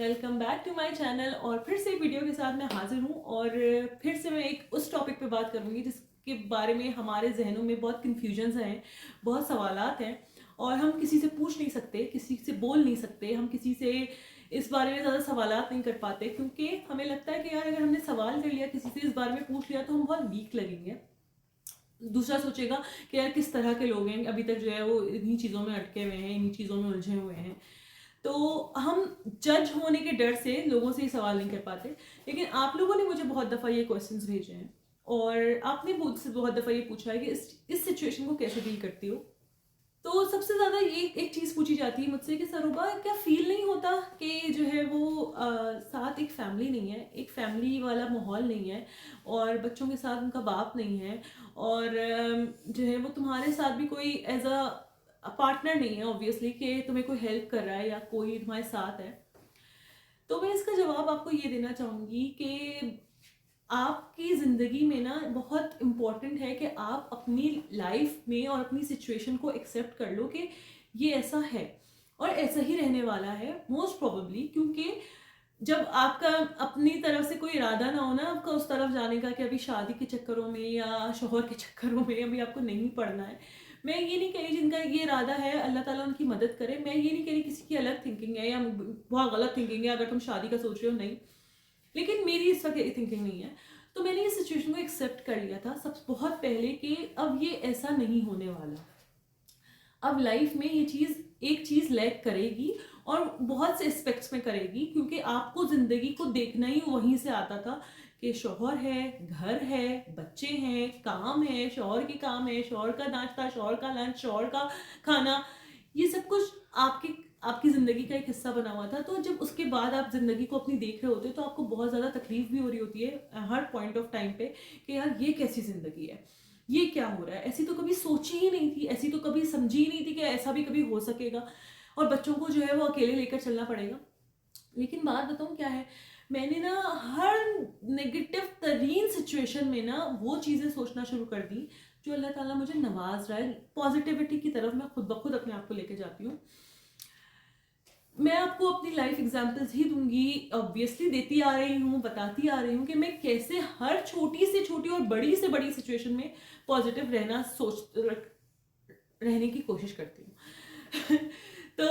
Welcome back to my channel. और फिर से एक वीडियो के साथ मैं हाजिर हूँ और फिर से मैं एक उस टॉपिक पे बात करूँगी जिसके बारे में हमारे जहनों में बहुत कन्फ्यूजन्स हैं, बहुत सवालात हैं और हम किसी से पूछ नहीं सकते, किसी से बोल नहीं सकते, हम किसी से इस बारे में ज़्यादा सवालात नहीं कर पाते क्योंकि हमें लगता है कि यार अगर हमने सवाल कर लिया, किसी से इस बारे में पूछ लिया तो हम बहुत वीक लगेंगे। दूसरा सोचेगा कि यार किस तरह के लोग हैं, अभी तक जो है वो इन्हीं चीज़ों में अटके हुए हैं, इन्हीं चीज़ों में उलझे हुए हैं। तो हम जज होने के डर से लोगों से ये सवाल नहीं कर पाते। लेकिन आप लोगों ने मुझे बहुत दफ़ा ये क्वेश्चंस भेजे हैं और आपने मुझसे बहुत दफ़ा ये पूछा है कि इस सिचुएशन को कैसे डील करती हो। तो सबसे ज़्यादा ये एक चीज़ पूछी जाती है मुझसे कि सरूबा क्या फील नहीं होता कि जो है वो साथ एक फैमिली नहीं है, एक फैमिली वाला माहौल नहीं है और बच्चों के साथ उनका बाप नहीं है और जो है वो तुम्हारे साथ भी कोई एज अ पार्टनर नहीं है ऑब्वियसली कि तुम्हें कोई हेल्प कर रहा है या कोई तुम्हारे साथ है। तो मैं इसका जवाब आपको ये देना चाहूँगी कि आपकी ज़िंदगी में ना बहुत इम्पॉर्टेंट है कि आप अपनी लाइफ में और अपनी सिचुएशन को एक्सेप्ट कर लो कि ये ऐसा है और ऐसा ही रहने वाला है मोस्ट प्रोबेबली। क्योंकि जब आपका अपनी तरफ से कोई इरादा ना हो ना आपका उस तरफ जाने का कि अभी शादी के चक्करों में या शोहर के चक्करों में अभी आपको नहीं पड़ना है। मैं ये नहीं कह रही जिनका ये इरादा है अल्लाह ताला उनकी मदद करे, मैं ये नहीं कह रही किसी की अलग थिंकिंग है या बहुत गलत थिंकिंग है अगर तुम शादी का सोच रहे हो, नहीं। लेकिन मेरी इस वक्त ये थिंकिंग नहीं है। तो मैंने इस सिचुएशन को एक्सेप्ट कर लिया था सब बहुत पहले कि अब ये ऐसा नहीं होने वाला। अब लाइफ में ये चीज़ एक चीज़ लैक करेगी और बहुत से एस्पेक्ट्स में करेगी क्योंकि आपको ज़िंदगी को देखना ही वहीं से आता था कि शौहर है, घर है, बच्चे हैं, काम है, शौहर के काम है, शौहर का नाश्ता, शौहर का लंच, शौहर का खाना, ये सब कुछ आपकी आपकी ज़िंदगी का एक हिस्सा बना हुआ था। तो जब उसके बाद आप ज़िंदगी को अपनी देख रहे होते हो तो आपको बहुत ज़्यादा तकलीफ भी हो रही होती है हर पॉइंट ऑफ टाइम पे कि यार ये कैसी ज़िंदगी है, ये क्या हो रहा है, ऐसी तो कभी सोची ही नहीं थी, ऐसी तो कभी समझी ही नहीं थी कि ऐसा भी कभी हो सकेगा और बच्चों को जो है वो अकेले लेकर चलना पड़ेगा। लेकिन बात बताऊँ क्या है, मैंने ना हर नेगेटिव तरीन सिचुएशन में ना वो चीज़ें सोचना शुरू कर दी जो अल्लाह ताला मुझे नवाज रहा है। पॉजिटिविटी की तरफ मैं खुद ब खुद अपने आप को लेके जाती हूँ। मैं आपको अपनी लाइफ एग्जांपल्स ही दूंगी, ऑब्वियसली देती आ रही हूँ, बताती आ रही हूँ कि मैं कैसे हर छोटी से छोटी और बड़ी से बड़ी सिचुएशन में पॉजिटिव रहने की कोशिश करती हूँ। तो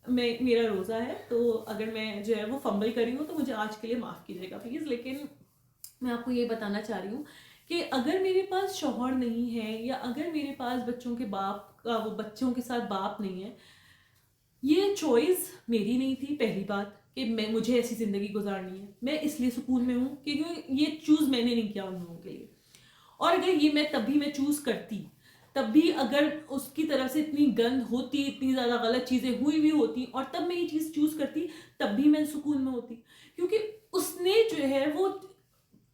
मेरा रोज़ा है, तो अगर मैं जो है वो फंबल करी हूँ तो मुझे आज के लिए माफ़ कीजिएगा प्लीज़। लेकिन मैं आपको ये बताना चाह रही हूँ कि अगर मेरे पास शौहर नहीं है या अगर मेरे पास बच्चों के बाप का वो बच्चों के साथ बाप नहीं है, ये चॉइस मेरी नहीं थी। पहली बात कि मुझे ऐसी ज़िंदगी गुजारनी है, मैं इसलिए सुकून में हूँ क्योंकि ये चूज़ मैंने नहीं किया उन लोगों के लिए। और अगर ये मैं चूज़ करती तब भी अगर उसकी तरफ से इतनी गंद होती, इतनी ज़्यादा गलत चीज़ें हुई भी होती और तब मैं ये चीज़ चूज़ करती, तब भी मैं सुकून में होती। क्योंकि उसने जो है वो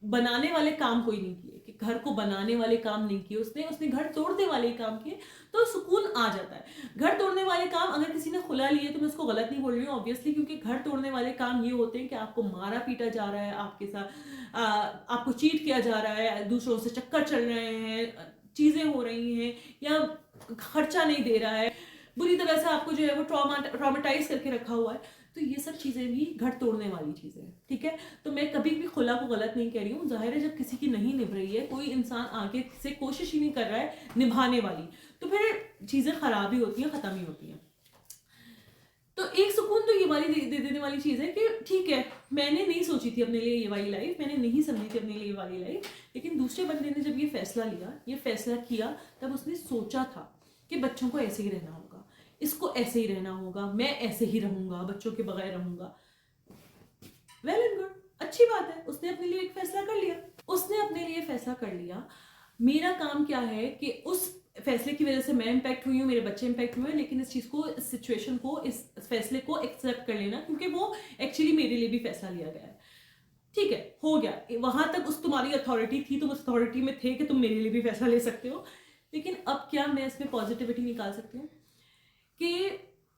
बनाने वाले काम कोई नहीं किए, कि घर को बनाने वाले काम नहीं किए उसने घर तोड़ने वाले काम किए, तो सुकून आ जाता है। घर तोड़ने वाले काम अगर किसी ने खुला लिए तो मैं उसको गलत नहीं बोल रही हूँ ऑब्वियसली, क्योंकि घर तोड़ने वाले काम ये होते हैं कि आपको मारा पीटा जा रहा है, आपके साथ आपको चीट किया जा रहा है, दूसरों से चक्कर चल रहे हैं, चीज़ें हो रही हैं या खर्चा नहीं दे रहा है, बुरी तरह से आपको जो है वो ट्रॉमेटाइज करके रखा हुआ है। तो ये सब चीज़ें भी घर तोड़ने वाली चीज़ें हैं, ठीक है। तो मैं कभी भी खुला को गलत नहीं कह रही हूँ। जाहिर है जब किसी की नहीं निभ रही है, कोई इंसान आगे से कोशिश ही नहीं कर रहा है निभाने वाली, तो फिर चीज़ें खराब ही होती हैं, ख़त्म ही होती हैं। तो एक सुकून तो ये वाली दे देने वाली चीज़ है कि ठीक है, मैंने नहीं सोची थी अपने लिए ये वाली लाइफ, मैंने नहीं समझी थी अपने लिए ये वाली लाइफ, लेकिन दूसरे बंदे ने जब ये फैसला लिया, ये फैसला किया, तब उसने सोचा था कि बच्चों को ऐसे ही रहना होगा, इसको ऐसे ही रहना होगा, मैं ऐसे ही रहूँगा, बच्चों के बगैर रहूँगा। वेल एंड गुड, अच्छी बात है, उसने अपने लिए एक फैसला कर लिया, उसने अपने लिए फैसला कर लिया। मेरा काम क्या है कि उस फैसले की वजह से मैं इम्पैक्ट हुई हूँ, मेरे बच्चे इम्पैक्ट हुए हैं, लेकिन इस चीज़ को, इस सिचुएशन को, इस फैसले को एक्सेप्ट कर लेना, क्योंकि वो एक्चुअली मेरे लिए भी फैसला लिया गया है। ठीक है, हो गया, वहां तक उस तुम्हारी अथॉरिटी थी, तुम उस अथॉरिटी में थे कि तुम मेरे लिए भी फैसला ले सकते हो। लेकिन अब क्या मैं इसमें पॉजिटिविटी निकाल सकती हूँ कि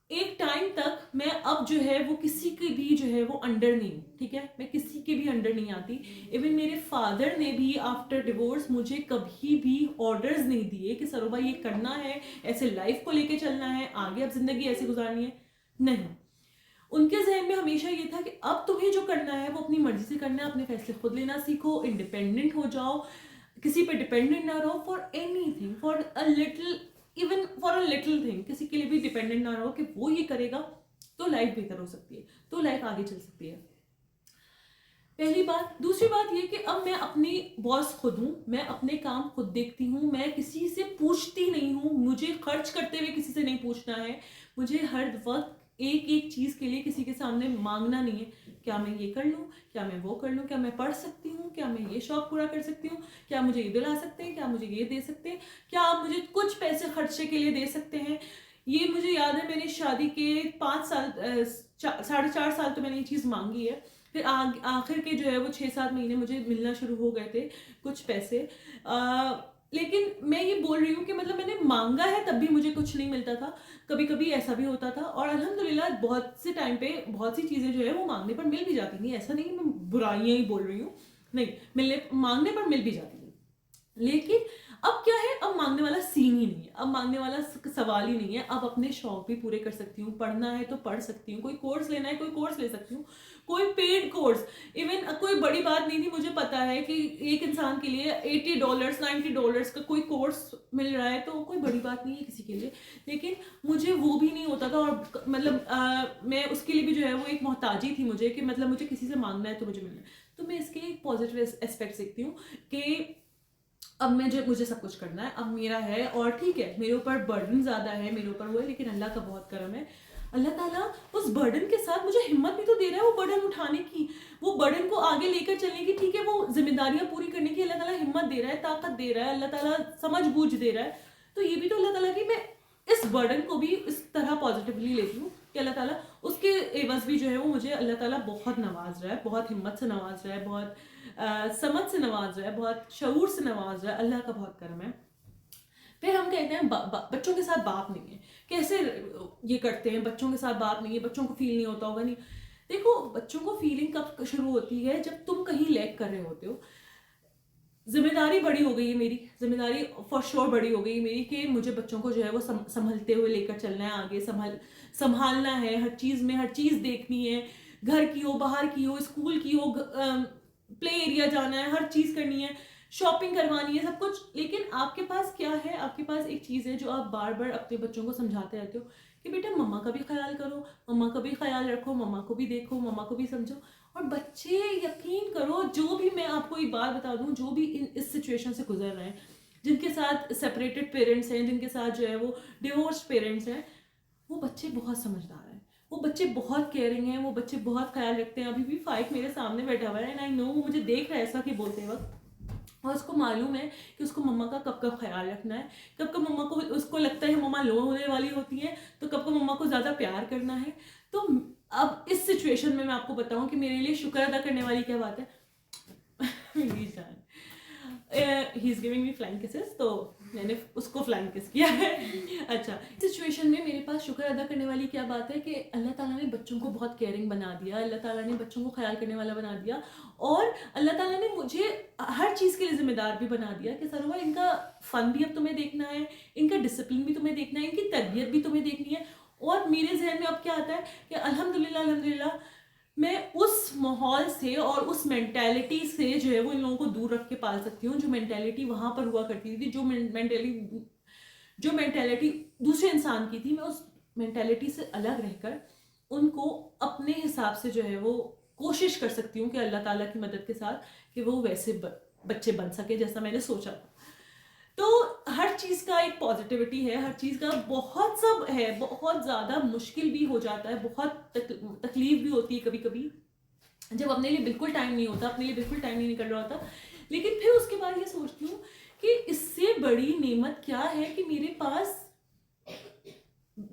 एक टाइम तक मैं अब जो है वो किसी के भी जो है वो अंडर नहीं हूँ, ठीक है, मैं किसी के भी अंडर नहीं आती। इवन मेरे फादर ने भी आफ्टर डिवोर्स मुझे कभी भी ऑर्डर्स नहीं दिए कि सरोबा ये करना है, ऐसे लाइफ को लेके चलना है, आगे अब जिंदगी ऐसे गुजारनी है, नहीं। ان کے ذہن میں ہمیشہ یہ تھا کہ اب تمہیں جو کرنا ہے وہ اپنی مرضی سے کرنا ہے, اپنے فیصلے خود لینا سیکھو, انڈیپینڈنٹ ہو جاؤ, کسی پہ ڈپینڈنٹ نہ رہو for any thing, for a little, even for a little thing, کسی کے لیے بھی ڈپینڈنٹ نہ رہو کہ وہ یہ کرے گا تو لائف بہتر ہو سکتی ہے, تو لائف آگے چل سکتی ہے. پہلی بات. دوسری بات یہ کہ اب میں اپنی باس خود ہوں, میں اپنے کام خود دیکھتی ہوں, میں کسی سے پوچھتی نہیں ہوں, مجھے خرچ کرتے ہوئے کسی سے نہیں پوچھنا ہے, مجھے ہر وقت ایک ایک چیز کے لیے کسی کے سامنے مانگنا نہیں ہے. کیا میں یہ کر لوں, کیا میں وہ کر لوں, کیا میں پڑھ سکتی ہوں, کیا میں یہ شوق پورا کر سکتی ہوں, کیا مجھے یہ دلا سکتے ہیں, کیا مجھے یہ دے سکتے ہیں, کیا آپ مجھے کچھ پیسے خرچے کے لیے دے سکتے ہیں. یہ مجھے یاد ہے, میں نے شادی کے 5 سال 4.5 سال تو میں نے یہ چیز مانگی ہے. پھر آخر کے جو ہے وہ 6-7 مہینے مجھے ملنا شروع ہو گئے تھے کچھ پیسے. لیکن میں یہ بول رہی ہوں کہ مطلب میں نے مانگا ہے تب بھی مجھے کچھ نہیں ملتا تھا, کبھی کبھی ایسا بھی ہوتا تھا. اور الحمدللہ بہت سے ٹائم پہ بہت سی چیزیں جو ہے وہ مانگنے پر مل بھی جاتی تھیں, ایسا نہیں کہ میں برائیاں ہی بول رہی ہوں, نہیں, مانگنے پر مل بھی جاتی تھیں. لیکن اب کیا ہے, اب مانگنے والا سین ہی نہیں ہے, اب مانگنے والا سوال ہی نہیں ہے. اب اپنے شوق بھی پورے کر سکتی ہوں, پڑھنا ہے تو پڑھ سکتی ہوں, کوئی کورس لینا ہے کوئی کورس لے سکتی ہوں, کوئی پیڈ کورس, ایون کوئی بڑی بات نہیں تھی. مجھے پتا ہے کہ ایک انسان کے لیے $80 $90 کا کوئی کورس مل رہا ہے تو کوئی بڑی بات نہیں ہے کسی کے لیے, لیکن مجھے وہ بھی نہیں ہوتا تھا. اور مطلب میں اس کے لیے بھی جو ہے وہ ایک محتاجی تھی مجھے, کہ مطلب مجھے کسی سے مانگنا ہے تو مجھے ملنا ہے. تو میں اس کے ایک پازیٹیو اسپیکٹ سیکھتی ہوں کہ اب مجھے سب کچھ کرنا ہے, اب میرا ہے. اور ٹھیک ہے میرے اوپر برڈن زیادہ ہے, میرے اوپر وہ ہے, لیکن اللہ کا بہت کرم ہے. اللہ تعالیٰ اس برڈن کے ساتھ مجھے ہمت بھی تو دے رہا ہے وہ برڈن اٹھانے کی, وہ برڈن کو آگے لے کر چلنے کی. ٹھیک ہے وہ ذمہ داریاں پوری کرنے کی اللہ تعالیٰ ہمت دے رہا ہے, طاقت دے رہا ہے, اللہ تعالیٰ سمجھ بوجھ دے رہا ہے. تو یہ بھی تو اللہ تعالیٰ کی, میں اس برڈن کو بھی اس طرح پازیٹیولی لیتی ہوں کہ اللہ تعالیٰ اس کے عوض بھی جو ہے وہ مجھے اللہ تعالیٰ بہت نواز رہا ہے, بہت ہمت سے نواز رہا ہے, بہت سمجھ سے نواز رہا ہے, بہت شعور سے نواز رہا ہے. اللہ کا بہت کرم ہے. پھر ہم کہتے ہیں بچوں کے ساتھ باپ نہیں ہے, کیسے یہ کرتے ہیں, بچوں کے ساتھ باپ نہیں ہے, بچوں کو فیل نہیں ہوتا ہوگا. نہیں, دیکھو بچوں کو فیلنگ کب شروع ہوتی ہے, جب تم کہیں لیک کر رہے ہوتے ہو. ذمہ داری بڑی ہو گئی ہے میری, ذمہ داری فار شور بڑی ہو گئی میری, کہ مجھے بچوں کو جو ہے وہ سنبھلتے ہوئے لے کر چلنا ہے, آگے سنبھالنا ہے, ہر چیز میں ہر چیز دیکھنی ہے, گھر کی ہو, باہر کی ہو, اسکول کی ہو, پلے ایریا جانا ہے, ہر چیز کرنی ہے, شاپنگ کروانی ہے, سب کچھ. لیکن آپ کے پاس کیا ہے, آپ کے پاس ایک چیز ہے جو آپ بار بار اپنے بچوں کو سمجھاتے رہتے ہو کہ بیٹا مما کا بھی خیال کرو, مما کا بھی خیال رکھو, مما کو بھی دیکھو, مما کو بھی سمجھو. اور بچے یقین کرو, جو بھی میں آپ کو ایک بات بتا دوں, جو بھی اس سچویشن سے گزر رہے ہیں, جن کے ساتھ سپریٹڈ پیرنٹس ہیں, جن کے ساتھ جو ہے وہ ڈیورس پیرنٹس ہیں, وہ بچے بہت سمجھدار ہیں, وہ بچے بہت کیئرنگ ہیں, وہ بچے بہت خیال رکھتے ہیں. ابھی بھی فائق میرے سامنے بیٹھا ہوا ہے, اینڈ آئی نو وہ مجھے دیکھ رہا ہے ایسا کہ بولتے وقت, اور اس کو معلوم ہے کہ اس کو مما کا کب کب خیال رکھنا ہے, کب کب مما کو, اس کو لگتا ہے مما لو ہونے والی ہوتی ہیں تو کب کب مما کو زیادہ پیار کرنا ہے. تو اب اس سچویشن میں آپ کو بتاؤں کہ میرے لیے شکر ادا کرنے والی کیا بات ہے. میری جان, ہی is giving me flying kisses, تو میں نے اس کو فلائنگ کس کیا ہے. اچھا, سچویشن میں میرے پاس شکر ادا کرنے والی کیا بات ہے کہ اللہ تعالیٰ نے بچوں کو بہت کیئرنگ بنا دیا, اللہ تعالیٰ نے بچوں کو خیال کرنے والا بنا دیا, اور اللہ تعالیٰ نے مجھے ہر چیز کے لیے ذمہ دار بھی بنا دیا کہ سروور ان کا فن بھی اب تمہیں دیکھنا ہے, ان کا ڈسپلن بھی تمہیں دیکھنا ہے, ان کی تربیت بھی تمہیں دیکھنی ہے. اور میرے ذہن میں اب کیا آتا ہے کہ الحمدللہ میں اس ماحول سے اور اس مینٹیلٹی سے جو ہے وہ ان لوگوں کو دور رکھ کے پال سکتی ہوں, جو مینٹیلٹی وہاں پر ہوا کرتی تھی, جو مینٹیلٹی دوسرے انسان کی تھی, میں اس مینٹیلٹی سے الگ رہ کر ان کو اپنے حساب سے جو ہے وہ کوشش کر سکتی ہوں کہ اللہ تعالیٰ کی مدد کے ساتھ کہ وہ ویسے بچے بن سکے جیسا میں نے سوچا تھا. تو ہر چیز کا ایک پازیٹیوٹی ہے, ہر چیز کا بہت سب ہے, بہت زیادہ مشکل بھی ہو جاتا ہے, بہت تکلیف بھی ہوتی ہے کبھی کبھی, جب اپنے لیے بالکل ٹائم نہیں ہوتا, اپنے لیے بالکل ٹائم نہیں نکل رہا ہوتا. لیکن پھر اس کے بعد یہ سوچتی ہوں کہ اس سے بڑی نعمت کیا ہے کہ میرے پاس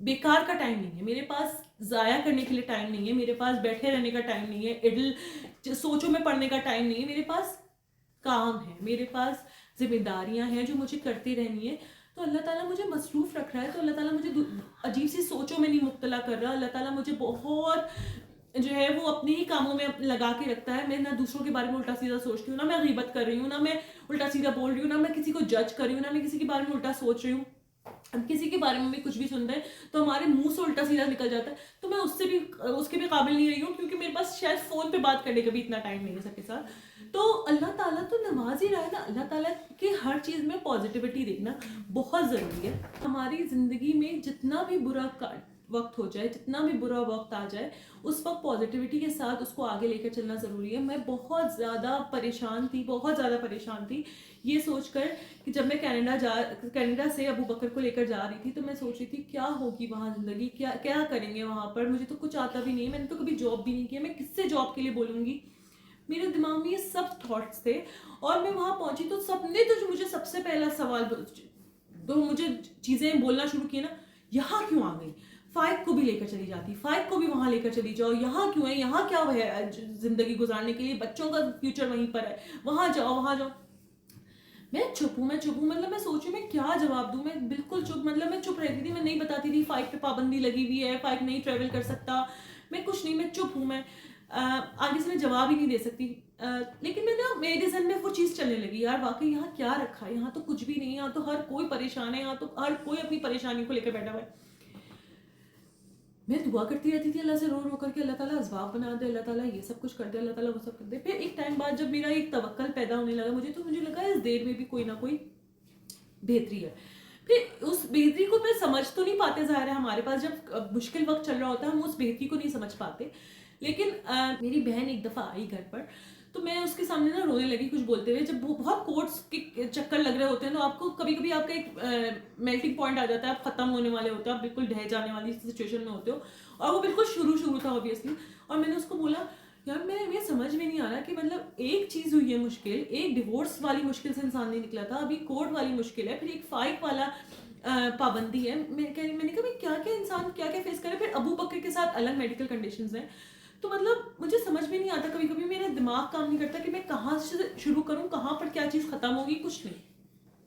بیکار کا ٹائم نہیں ہے, میرے پاس ضائع کرنے کے لیے ٹائم نہیں ہے, میرے پاس بیٹھے رہنے کا ٹائم نہیں ہے, ایڈل سوچوں میں پڑھنے کا ٹائم نہیں ہے, میرے پاس کام ہے, میرے پاس ذمہ داریاں ہیں جو مجھے کرتی رہنی ہے. تو اللہ تعالیٰ مجھے مصروف رکھ رہا ہے, تو اللہ تعالیٰ مجھے عجیب سی سوچوں میں نہیں مبتلا کر رہا, اللہ تعالیٰ مجھے بہت جو ہے وہ اپنے ہی کاموں میں لگا کے رکھتا ہے. میں نہ دوسروں کے بارے میں الٹا سیدھا سوچتی ہوں, نہ میں غیبت کر رہی ہوں, نہ میں الٹا سیدھا بول رہی ہوں, نہ میں کسی کو جج کر رہی ہوں, نہ میں کسی کے بارے میں الٹا سوچ رہی ہوں. हम किसी के बारे में भी कुछ भी सुनते हैं तो हमारे मुंह से उल्टा सीधा निकल जाता है, तो मैं उसके भी काबिल नहीं रही हूँ, क्योंकि मेरे पास शायद फ़ोन पे बात करने का भी इतना टाइम नहीं है सबके साथ। तो अल्लाह ताला तो नवाज ही रहा है ना, अल्लाह ताला की हर चीज़ में पॉजिटिविटी देखना बहुत ज़रूरी है। हमारी ज़िंदगी में जितना भी बुरा वक्त हो जाए, जितना भी बुरा वक्त आ जाए, उस वक्त पॉजिटिविटी के साथ उसको आगे लेकर चलना ज़रूरी है। मैं बहुत ज़्यादा परेशान थी ये सोचकर कि जब मैं कनाडा से अबू बकर को लेकर जा रही थी, तो मैं सोच रही थी क्या होगी वहाँ ज़िंदगी, क्या क्या करेंगे वहाँ पर, मुझे तो कुछ आता भी नहीं है, मैंने तो कभी जॉब भी नहीं किया, मैं किससे जॉब के लिए बोलूँगी। मेरे दिमाग में ये सब थॉट्स थे। और मैं वहाँ पहुँची तो सबने तो जो मुझे सबसे पहला सवाल तो मुझे चीज़ें बोलना शुरू की ना, यहाँ क्यों आ गई, फाइव को भी लेकर चली जाती, फाइव को भी वहाँ लेकर चली जाओ, यहाँ क्यों है, यहाँ क्या है ज़िंदगी गुजारने के लिए, बच्चों का फ्यूचर वहीं पर है, वहाँ जाओ। मैं चुप हूँ, मतलब मैं सोचूं मैं क्या जवाब दूँ, मैं बिल्कुल चुप, मतलब मैं चुप रहती थी, मैं नहीं बताती थी फाइव पे पाबंदी लगी हुई है, फाइव नहीं ट्रेवल कर सकता, मैं कुछ नहीं, मैं चुप हूँ, मैं आगे से मैं जवाब ही नहीं दे सकती। लेकिन मेरे जहन में वो चीज़ चलने लगी, यार वाकई यहाँ क्या रखा है, यहाँ तो कुछ भी नहीं है, यहाँ तो हर कोई परेशान है, यहाँ तो हर कोई अपनी परेशानी को लेकर बैठा हुआ है। मैं दुआ करती रहती थी अल्लाह से, रो करके, अल्लाह ताला असबाब बना दे, अल्लाह ताला ये सब कुछ कर दे, अल्लाह ताला वो सब कर दे। फिर एक टाइम बाद जब मेरा एक तवक्कल पैदा होने लगा मुझे लगा इस देर में भी कोई ना कोई बेहतरी है। फिर उस बेहतरी को मैं समझ तो नहीं पाते, ज़ाहिर है हमारे पास जब मुश्किल वक्त चल रहा होता है हम उस बेहतरी को नहीं समझ पाते। लेकिन मेरी बहन एक दफ़ा आई घर पर, तो मैं उसके सामने ना रोने लगी कुछ बोलते हुए। जब बहुत कोर्ट्स के चक्कर लग रहे होते हैं तो आपको कभी कभी आपका एक मेल्टिंग पॉइंट आ जाता है, आप ख़त्म होने वाले होते हो, आप बिल्कुल ढह जाने वाली सिचुएशन में होते हो, और वो बिल्कुल शुरू था ऑब्वियसली। और मैंने उसको बोला, यार मैं समझ में नहीं आ रहा कि मतलब एक चीज़ हुई है मुश्किल, एक डिवोर्स वाली मुश्किल से इंसान नहीं निकला था, अभी कोर्ट वाली मुश्किल है, फिर एक फाइक वाला पाबंदी है। मैंने कहा मैं क्या क्या इंसान क्या क्या फेस करे, फिर अबू बकर के साथ अलग मेडिकल कंडीशंस हैं। तो मतलब मुझे समझ में नहीं आता, कभी कभी मेरा दिमाग काम नहीं करता कि मैं कहाँ से शुरू करूँ, कहाँ पर क्या चीज़ ख़त्म होगी, कुछ नहीं।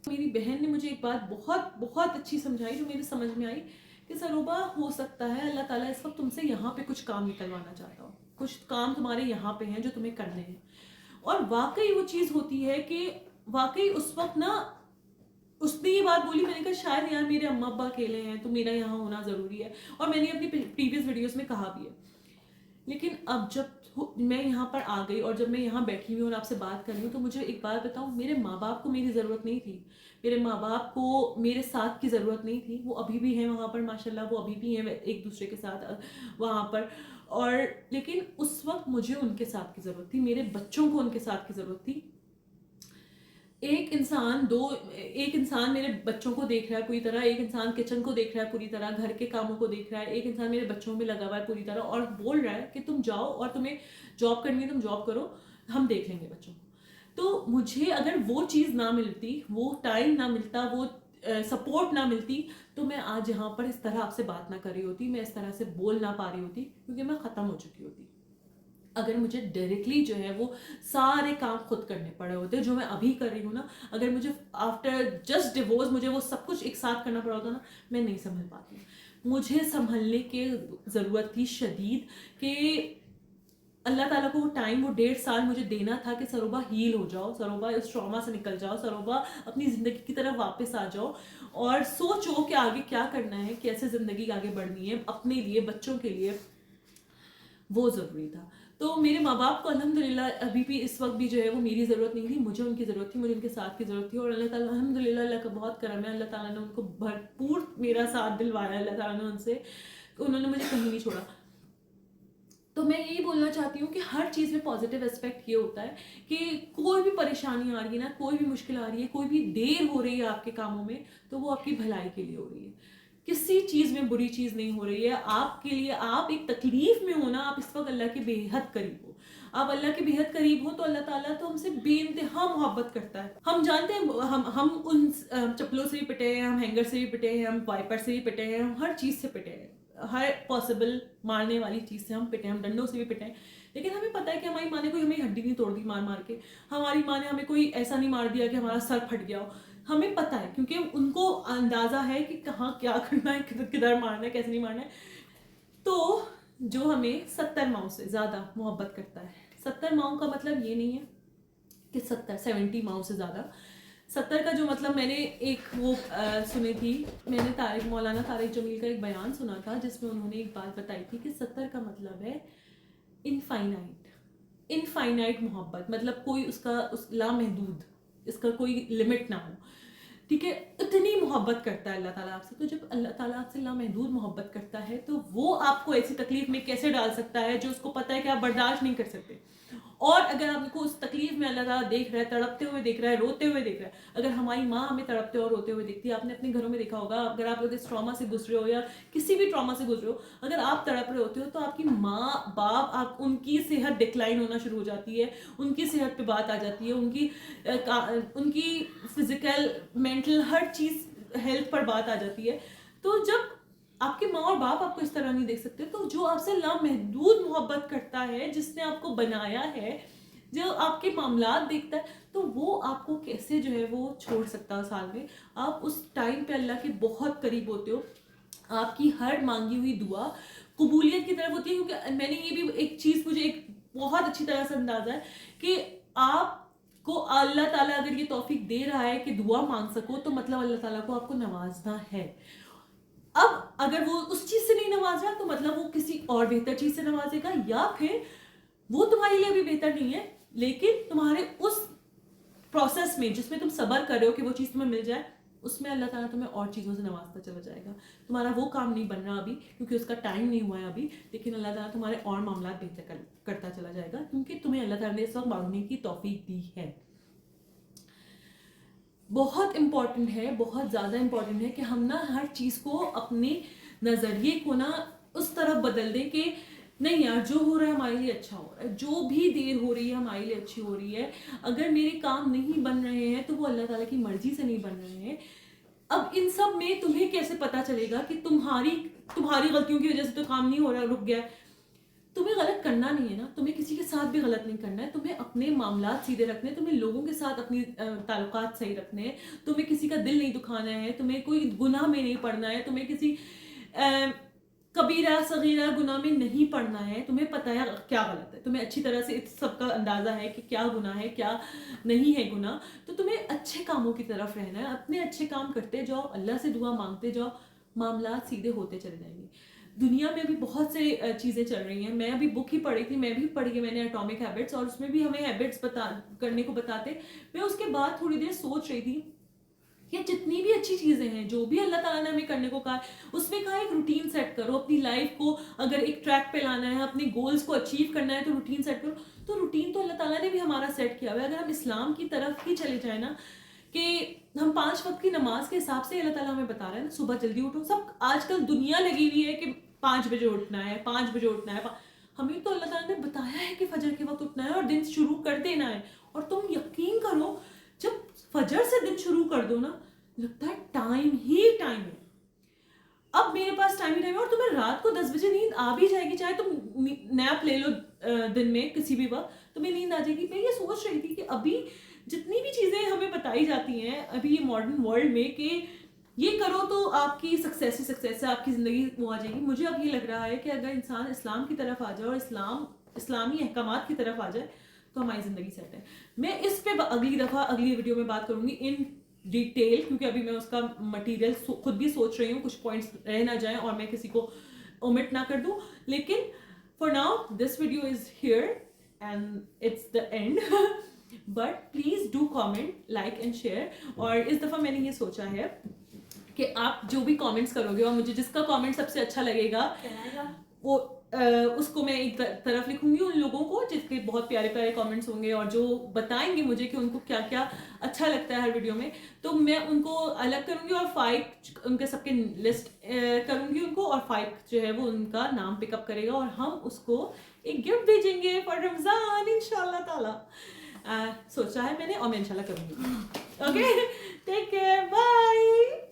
मेरी बहन ने मुझे एक बात बहुत बहुत अच्छी समझाई, जो मेरे समझ में आई कि सरोबा, हो सकता है अल्लाह ताला इस वक्त तुमसे यहाँ पे कुछ काम निकलवाना चाहता हो, कुछ काम तुम्हारे यहाँ पे हैं जो तुम्हें करने हैं। और वाकई वो चीज़ होती है कि वाकई उस वक्त ना उसने ये बात बोली, मैंने कहा शायद यार मेरे अम्मा अब्बा अकेले हैं तो मेरा यहाँ होना ज़रूरी है, और मैंने अपनी प्रीवियस वीडियोस में कहा भी है। लेकिन अब जब मैं यहाँ पर आ गई और जब मैं यहाँ बैठी हुई और आपसे बात कर रही हूँ, तो मुझे एक बात बताऊँ, मेरे माँ बाप को मेरी ज़रूरत नहीं थी, मेरे माँ बाप को मेरे साथ की ज़रूरत नहीं थी, वो अभी भी हैं वहाँ पर माशाल्लाह, वो अभी भी हैं एक दूसरे के साथ वहाँ पर। और लेकिन उस वक्त मुझे उनके साथ की ज़रूरत थी, मेरे बच्चों को उनके साथ की ज़रूरत थी। एक इंसान मेरे बच्चों को देख रहा है पूरी तरह, एक इंसान किचन को देख रहा है पूरी तरह, घर के कामों को देख रहा है, एक इंसान मेरे बच्चों में लगा हुआ है पूरी तरह, और बोल रहा है कि तुम जाओ और तुम्हें जॉब करनी है तुम जॉब करो, हम देख लेंगे बच्चों को। तो मुझे अगर वो चीज़ ना मिलती, वो टाइम ना मिलता, वो सपोर्ट ना मिलती, तो मैं आज यहाँ पर इस तरह आपसे बात ना कर रही होती, मैं इस तरह से बोल ना पा रही होती, क्योंकि मैं ख़त्म हो चुकी होती। अगर मुझे डायरेक्टली जो है वो सारे काम खुद करने पड़े होते जो मैं अभी कर रही हूँ ना, अगर मुझे आफ्टर जस्ट डिवोर्स मुझे वो सब कुछ एक साथ करना पड़ा होता ना, मैं नहीं संभल पाती। मुझे संभलने की ज़रूरत थी शदीद, कि अल्लाह ताला को वो टाइम, वो 1.5 साल मुझे देना था कि सरोबा हील हो जाओ, सरोबा इस ट्रॉमा से निकल जाओ, सरोबा अपनी ज़िंदगी की तरफ वापस आ जाओ और सोचो कि आगे क्या करना है, कैसे ज़िंदगी आगे बढ़नी है अपने लिए, बच्चों के लिए। वो ज़रूरी था। तो मेरे माँ बाप को अल्हम्दुलिल्लाह अभी भी इस वक्त भी जो है वो मेरी ज़रूरत नहीं थी, मुझे उनकी ज़रूरत थी, मुझे उनके साथ की ज़रूरत थी। और अल्लाह ताला अल्हम्दुलिल्लाह, अल्लाह का बहुत करम है, अल्लाह ताला ने उनको भरपूर मेरा साथ दिलवाया, अल्लाह ताला ने उनसे, उन्होंने मुझे कहीं नहीं छोड़ा। तो मैं यही बोलना चाहती हूँ कि हर चीज़ में पॉजिटिव एस्पेक्ट ये होता है कि कोई भी परेशानी आ रही है ना, कोई भी मुश्किल आ रही है, कोई भी देर हो रही है आपके कामों में, तो वो आपकी भलाई के लिए हो रही है, किसी चीज़ में बुरी चीज़ नहीं हो रही है आपके लिए। आप एक तकलीफ में हो ना, आप इस वक्त अल्लाह के बेहद करीब हो, आप अल्लाह के बेहद करीब हो, तो अल्लाह ताला तो हमसे बेइंतहा मोहब्बत करता है। हम जानते हैं, हम उन चप्पलों से भी पिटे हैं, हम हैंगर से भी पिटे हैं, हम वाइपर से भी पिटे हैं, हम हर चीज़ से पिटे हैं, हर पॉसिबल मारने वाली चीज़ से हम पिटे हैं, हम डंडों से भी पिटे हैं। लेकिन हमें पता है कि हमारी माँ ने कोई हमें हड्डी नहीं तोड़ दी मार मार के, हमारी माँ ने हमें कोई ऐसा नहीं मार दिया कि हमारा सर फट गया हो। हमें पता है, क्योंकि उनको अंदाज़ा है कि कहाँ क्या करना है, किधर मारना है, कैसे नहीं मारना है। तो जो हमें 70 माओं से ज़्यादा मोहब्बत करता है, 70 माओं का मतलब ये नहीं है कि 70 70 माओं से ज़्यादा, 70 کا جو مطلب میں نے ایک وہ سنی تھی، میں نے مولانا طارق جمیل کا ایک بیان سنا تھا جس میں انہوں نے ایک بات بتائی تھی کہ 70 کا مطلب ہے انفائنائٹ محبت، مطلب کوئی اس لامحدود، اس کا کوئی لمٹ نہ ہو. ٹھیک ہے، اتنی محبت کرتا ہے اللہ تعالیٰ آپ سے. تو جب اللہ تعالیٰ آپ سے لامحدود محبت کرتا ہے تو وہ آپ کو ایسی تکلیف میں کیسے ڈال سکتا ہے جو اس کو پتہ ہے کہ آپ برداشت نہیں کر سکتے. اور اگر آپ کو اس تکلیف میں اللہ تعالیٰ دیکھ رہا ہے، تڑپتے ہوئے دیکھ رہا ہے، روتے ہوئے دیکھ رہا ہے. اگر ہماری ماں ہمیں تڑپتے اور روتے ہوئے دیکھتی ہے، آپ نے اپنے گھروں میں دیکھا ہوگا، اگر آپ اس ٹراما سے گزرے ہو یا کسی بھی ٹراما سے گزرے ہو، اگر آپ تڑپ رہے ہوتے ہو تو آپ کی ماں باپ، آپ ان کی صحت ڈکلائن ہونا شروع ہو جاتی ہے، ان کی صحت پہ بات آ جاتی ہے، ان کی فزیکل مینٹل ہر چیز ہیلتھ پر بات آ جاتی ہے. تو جب آپ کے ماں اور باپ آپ کو اس طرح نہیں دیکھ سکتے، تو جو آپ سے لامحدود محبت کرتا ہے، جس نے آپ کو بنایا ہے، جو آپ کے معاملات دیکھتا ہے، تو وہ آپ کو کیسے جو ہے وہ چھوڑ سکتا ہے سال میں. آپ اس ٹائم پہ اللہ کے بہت قریب ہوتے ہو، آپ کی ہر مانگی ہوئی دعا قبولیت کی طرف ہوتی ہے. کیونکہ میں نے یہ بھی ایک چیز مجھے ایک بہت اچھی طرح سے اندازہ ہے کہ آپ کو اللہ تعالیٰ اگر یہ توفیق دے رہا ہے کہ دعا مانگ سکو، تو مطلب اللہ تعالیٰ کو آپ کو نوازنا ہے. اب اگر وہ اس چیز سے نہیں نواز رہا تو مطلب وہ کسی اور بہتر چیز سے نوازے گا، یا پھر وہ تمہارے لیے بھی بہتر نہیں ہے، لیکن تمہارے اس پروسیس میں جس میں تم صبر کر رہے ہو کہ وہ چیز تمہیں مل جائے، اس میں اللہ تعالیٰ تمہیں اور چیزوں سے نوازتا چلا جائے گا. تمہارا وہ کام نہیں بن رہا ابھی کیونکہ اس کا ٹائم نہیں ہوا ہے ابھی، لیکن اللہ تعالیٰ تمہارے اور معاملات بہتر کرتا چلا جائے گا، کیونکہ تمہیں اللہ تعالیٰ نے اس وقت مانگنے کی توفیق دی ہے. بہت امپورٹنٹ ہے، بہت زیادہ امپورٹنٹ ہے کہ ہم نا ہر چیز کو، اپنے نظریے کو نا اس طرف بدل دیں کہ نہیں یار، جو ہو رہا ہے ہمارے لیے اچھا ہو رہا ہے، جو بھی دیر ہو رہی ہے ہمارے لیے اچھی ہو رہی ہے. اگر میرے کام نہیں بن رہے ہیں تو وہ اللہ تعالیٰ کی مرضی سے نہیں بن رہے ہیں. اب ان سب میں تمہیں کیسے پتا چلے گا کہ تمہاری غلطیوں کی وجہ سے تو کام نہیں ہو رہا، رک گیا. تمہیں غلط کرنا نہیں ہے نا، تمہیں کسی کے ساتھ بھی غلط نہیں کرنا ہے، تمہیں اپنے معاملات سیدھے رکھنے ہیں، تمہیں لوگوں کے ساتھ اپنی تعلقات صحیح رکھنے ہیں، تمہیں کسی کا دل نہیں دکھانا ہے، تمہیں کوئی گناہ میں نہیں پڑنا ہے، تمہیں کسی کبیرہ صغیرہ گناہ میں نہیں پڑنا ہے. تمہیں پتہ ہے کیا غلط ہے، تمہیں اچھی طرح سے اس سب کا اندازہ ہے کہ کیا گناہ ہے کیا نہیں ہے گناہ. تو تمہیں اچھے کاموں کی طرف رہنا ہے، اپنے اچھے کام کرتے جاؤ، اللہ سے دعا مانگتے جاؤ، معاملات سیدھے ہوتے چلے جائیں گے. دنیا میں بھی بہت سے چیزیں چل رہی ہیں. میں ابھی بک ہی پڑھی تھی، میں نے اٹامک ہیبٹس، اور اس میں بھی ہمیں ہیبٹس کرنے کو بتاتے. میں اس کے بعد تھوڑی دیر سوچ رہی تھی کہ جتنی بھی اچھی چیزیں ہیں، جو بھی اللہ تعالیٰ نے ہمیں کرنے کو کہا، اس میں کہا ایک روٹین سیٹ کرو. اپنی لائف کو اگر ایک ٹریک پہ لانا ہے، اپنے گولز کو اچیو کرنا ہے، تو روٹین سیٹ کرو. تو روٹین تو اللہ تعالیٰ نے بھی ہمارا سیٹ کیا ہوا ہے. اگر ہم اسلام کی طرف ہی چلے جائیں نا، کہ ہم 5 وقت کی نماز کے حساب سے اللہ تعالیٰ ہمیں بتا رہا ہے نا، صبح جلدی اٹھو. سب آج کل دنیا لگی ہوئی ہے کہ 5 بجے اٹھنا ہے، 5 بجے اٹھنا ہے. ہمیں تو اللہ تعالیٰ نے بتایا ہے کہ فجر کے وقت اٹھنا ہے اور دن شروع کر دینا ہے. اور تم یقین کرو، جب فجر سے دن شروع کر دو نا، لگتا ہے ٹائم ہی ٹائم ہے. اب میرے پاس ٹائم ہی ٹائم ہے، اور تمہیں رات کو 10 بجے نیند آ بھی جائے گی، چاہے تم نیپ لے لو دن میں کسی بھی وقت، تمہیں نیند آ جائے گی. میں یہ سوچ رہی تھی کہ ابھی جتنی بھی چیزیں ہمیں بتائی جاتی ہیں ابھی یہ ماڈرن ورلڈ میں کہ یہ کرو تو آپ کی سکسیس ہے، آپ کی زندگی وہ آ جائے گی. مجھے اب یہ لگ رہا ہے کہ اگر انسان اسلام کی طرف آ جائے اور اسلامی احکامات کی طرف آ جائے تو ہماری زندگی سیٹ ہے. میں اس پہ اگلی ویڈیو میں بات کروں گی ان ڈیٹیل، کیونکہ ابھی میں اس کا مٹیریل خود بھی سوچ رہی ہوں، کچھ پوائنٹس رہ نہ جائیں اور میں کسی کو اومٹ نہ کر دوں. لیکن for now this video is here and it's the end. But please do comment, like and share. اور اس دفعہ میں نے یہ سوچا ہے کہ آپ جو بھی کامنٹس کرو گے، اور مجھے جس کا کامنٹ سب سے اچھا لگے گا وہ اس کو میں ایک طرف لکھوں گی. ان لوگوں کو جس کے بہت پیارے پیارے کامنٹس ہوں گے اور جو بتائیں گے مجھے کہ ان کو کیا کیا اچھا لگتا ہے ہر ویڈیو میں، تو میں ان کو الگ کروں گی اور 5 ان کے سب کے لسٹ کروں گی ان کو، اور 5 جو ہے وہ ان کا نام پک اپ کرے گا اور ہم اس کو ایک گفٹ بھیجیں گے فار رمضان انشاءاللہ تعالیٰ. سوچا ہے میں نے، اور میں انشاءاللہ کروں گی. Okay, take care, bye.